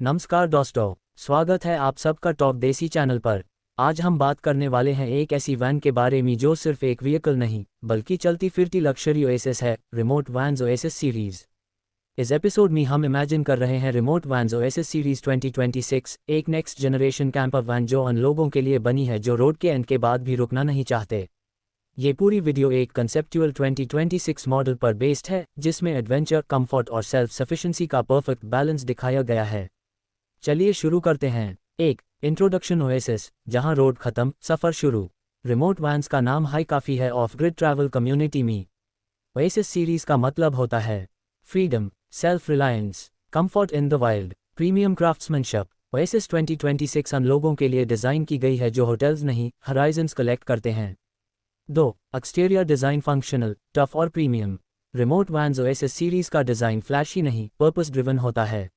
नमस्कार दोस्तों, स्वागत है आप सबका टॉप देसी चैनल पर। आज हम बात करने वाले हैं एक ऐसी वैन के बारे में जो सिर्फ एक व्हीकल नहीं बल्कि चलती फिरती लग्जरी ओएसिस है, रिमोट वैन्स ओएसिस सीरीज। इस एपिसोड में हम इमेजिन कर रहे हैं रिमोट वैन्स ओएसिस सीरीज 2026, एक नेक्स्ट जनरेशन कैंपर वैन जो उन लोगों के लिए बनी है जो रोड के एंड के बाद भी रुकना नहीं चाहते। ये पूरी वीडियो एक कंसेप्चुअल 2026 मॉडल पर बेस्ड है जिसमें एडवेंचर, कंफर्ट और सेल्फ सफिशिएंसी का परफेक्ट बैलेंस दिखाया गया है। चलिए शुरू करते हैं। एक इंट्रोडक्शन ओएसिस, जहां रोड खत्म सफर शुरू। रिमोट वैन्स का नाम हाई काफ़ी है ऑफ ग्रिड ट्रैवल कम्युनिटी में। ओएसिस सीरीज का मतलब होता है freedom, self reliance, comfort in the wild, premium craftsmanship. Oasis 2026 उन लोगों के लिए डिज़ाइन की गई है जो होटल्स नहीं, हराइजन्स कलेक्ट करते हैं। 2 एक्सटीरियर डिज़ाइन फंक्शनल, टफ और premium. Remote vans oasis series का डिज़ाइन फ्लैशी नहीं, पर्पस ड्रिवन होता है।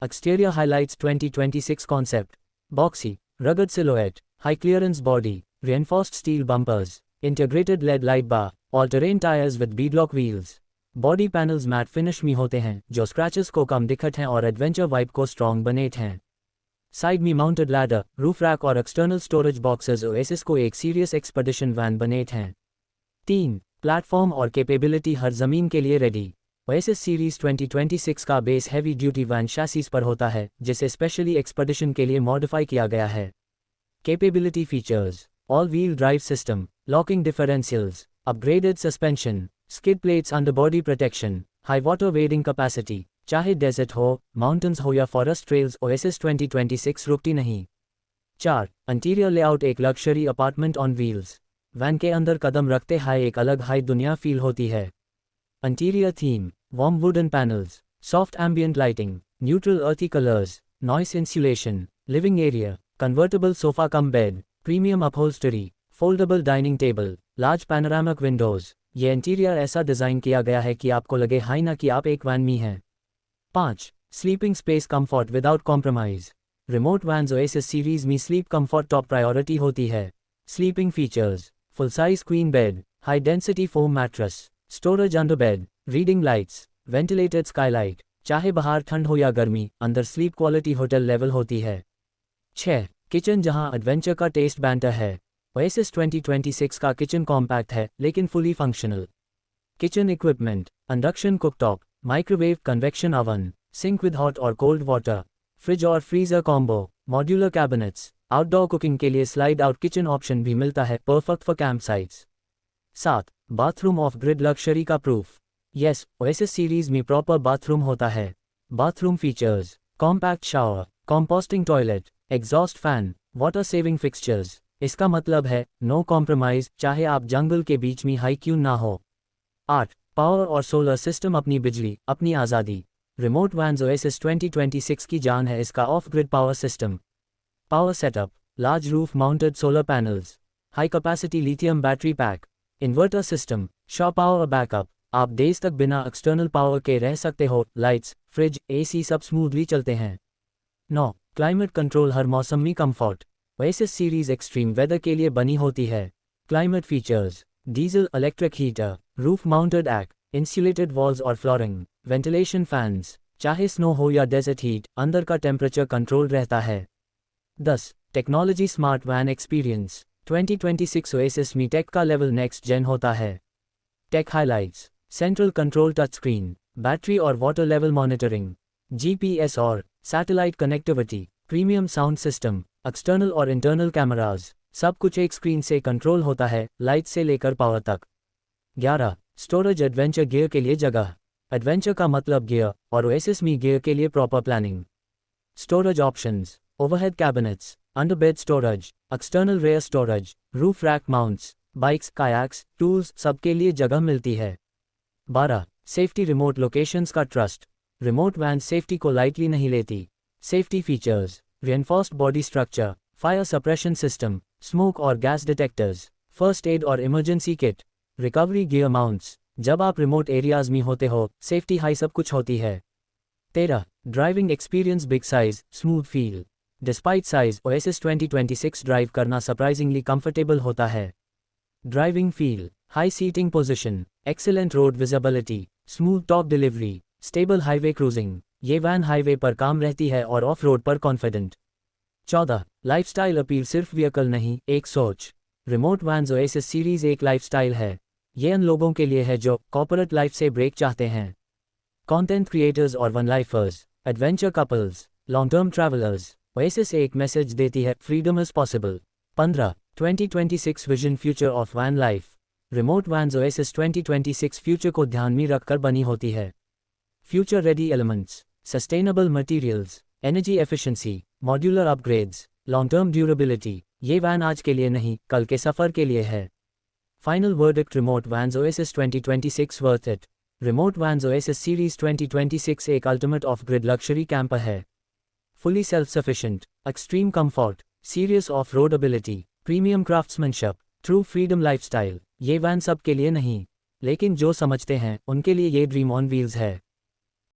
Exterior highlights 2026 concept: boxy, rugged silhouette, high clearance body, reinforced steel bumpers, integrated LED light bar, all-terrain tires with beadlock wheels. Body panels matte finish में होते हैं जो scratches को कम दिखत हैं और adventure vibe को strong बनाते हैं। Side में mounted ladder, roof rack और external storage boxes ओएसिस को एक serious expedition van बनाते हैं। 3 प्लेटफॉर्म और कैपेबिलिटी हर ज़मीन के लिए रेडी। ओएसिस सीरीज 2026 का बेस हैवी ड्यूटी वैन शैसीज पर होता है जिसे स्पेशली एक्सपेडिशन के लिए मॉडिफाई किया गया है। Capability features: all wheel drive system, locking differentials, upgraded suspension, skid plates under body protection, high water wading capacity. चाहे डेजर्ट हो, माउंटेन्स हो या फॉरेस्ट ट्रेल्स, ओएसिस 2026 रुकती नहीं। 4 इंटीरियर लेआउट एक luxury apartment on wheels. Van के अंदर कदम रखते हाई एक अलग हाई दुनिया फील होती है। Interior theme: warm wooden panels, soft ambient lighting, neutral earthy colors, noise insulation. Living area: convertible sofa cum bed, premium upholstery, foldable dining table, large panoramic windows. ये interior ऐसा design किया गया है कि आपको लगे हाई ना कि आप एक वैन में हैं। 5 sleeping space comfort without compromise. Remote vans oasis series में स्लीप कंफर्ट टॉप प्रायोरिटी होती है। Sleeping features: full size queen bed, high density foam mattress, storage under bed, reading lights, ventilated Skylight. चाहे बाहर ठंड हो या गर्मी, अंदर स्लीप क्वालिटी होटल लेवल होती है। 6 किचन, जहां एडवेंचर का टेस्ट बैंटर है। ओएसिस 2026 का किचन कॉम्पैक्ट है लेकिन fully functional. Kitchen equipment: induction cooktop, microwave convection oven, sync with hot और कोल्ड वाटर, फ्रिज और freezer combo, modular cabinets. Outdoor cooking के लिए स्लाइड आउट किचन ऑप्शन भी मिलता है, perfect for camp sites. 7 bathroom of grid luxury का proof. Yes, oasis series में proper bathroom होता है। Bathroom features: compact shower, composting toilet, exhaust fan, water saving fixtures. इसका मतलब है नो कॉम्प्रोमाइज, चाहे आप जंगल के बीच में हाई क्यों ना हो। 8 पावर और सोलर सिस्टम, अपनी बिजली अपनी आज़ादी। रिमोट वैन्स ओएसिस 2026 की जान है इसका off grid power system. Power setup: large roof mounted solar panels, high capacity lithium battery pack, inverter system, shore power backup. आप डेज तक बिना एक्सटर्नल पावर के रह सकते हो। लाइट्स, फ्रिज, एसी सब स्मूथली चलते हैं। 9 क्लाइमेट कंट्रोल, हर मौसम में comfort. Oasis series extreme weather के लिए बनी होती है। Climate features: diesel electric heater, roof mounted act, insulated walls और फ्लोरिंग, वेंटिलेशन फैंस। चाहे स्नो हो या डेजर्ट हीट, अंदर का टेम्परेचर कंट्रोल रहता है। 10 technology smart van experience. 2026 Oasis में टेक का लेवल नेक्स्ट जेन होता है। Tech highlights: central control touch screen, battery और वाटर लेवल मॉनिटरिंग, जीपीएस और satellite connectivity, premium sound system, external और इंटरनल कैमराज। सब कुछ एक स्क्रीन से कंट्रोल होता है, लाइट से लेकर पावर तक। 11 स्टोरेज एडवेंचर गियर के लिए जगह। एडवेंचर का मतलब गियर, और ओएसिस में गियर के लिए proper planning. Storage options: overhead cabinets, under bed storage, external rear storage, roof rack mounts, bikes, kayaks, tools, सबके लिए जगह मिलती है। 12 सेफ्टी रिमोट लोकेशंस का ट्रस्ट। रिमोट वैन सेफ्टी को लाइटली नहीं लेती। Safety features: reinforced body structure, fire suppression system, smoke और गैस डिटेक्टर्स, फर्स्ट एड और emergency kit, recovery gear mounts. जब आप रिमोट एरियाज में होते हो, सेफ्टी हाई सब कुछ होती है। 13 driving experience, big size, smooth feel. Despite size, Oasis 2026 drive करना सरप्राइजिंगली कंफर्टेबल होता है। Driving feel: high seating position, excellent road visibility, smooth top delivery, stable highway cruising, ये वैन हाईवे पर काम रहती है और ऑफ रोड पर कॉन्फिडेंट। 14. लाइफस्टाइल अपील सिर्फ व्हीकल नहीं, एक सोच। रिमोट वैन्स ओएसिस सीरीज एक लाइफस्टाइल है। ये उन लोगों के लिए है जो कॉर्पोरेट लाइफ से ब्रेक चाहते हैं। कंटेंट क्रिएटर्स और van lifers, adventure couples, long term travellers. Oasis एक मैसेज देती है, freedom is possible. 15. 2026 vision future of van life. Remote vans oasis 2026 future को ध्यान में रखकर बनी होती है। Future ready elements, sustainable materials, energy efficiency, modular upgrades, long term durability. ये वैन आज के लिए नहीं, कल के सफ़र के लिए है। Final verdict, remote vans oasis 2026 worth it. Remote vans oasis series 2026 एक ultimate off grid luxury camper है। Fully self sufficient, extreme comfort, serious off road ability, premium craftsmanship, true freedom lifestyle. ये वैन सब के लिए नहीं, लेकिन जो समझते हैं उनके लिए ये ड्रीम ऑन व्हील्स है।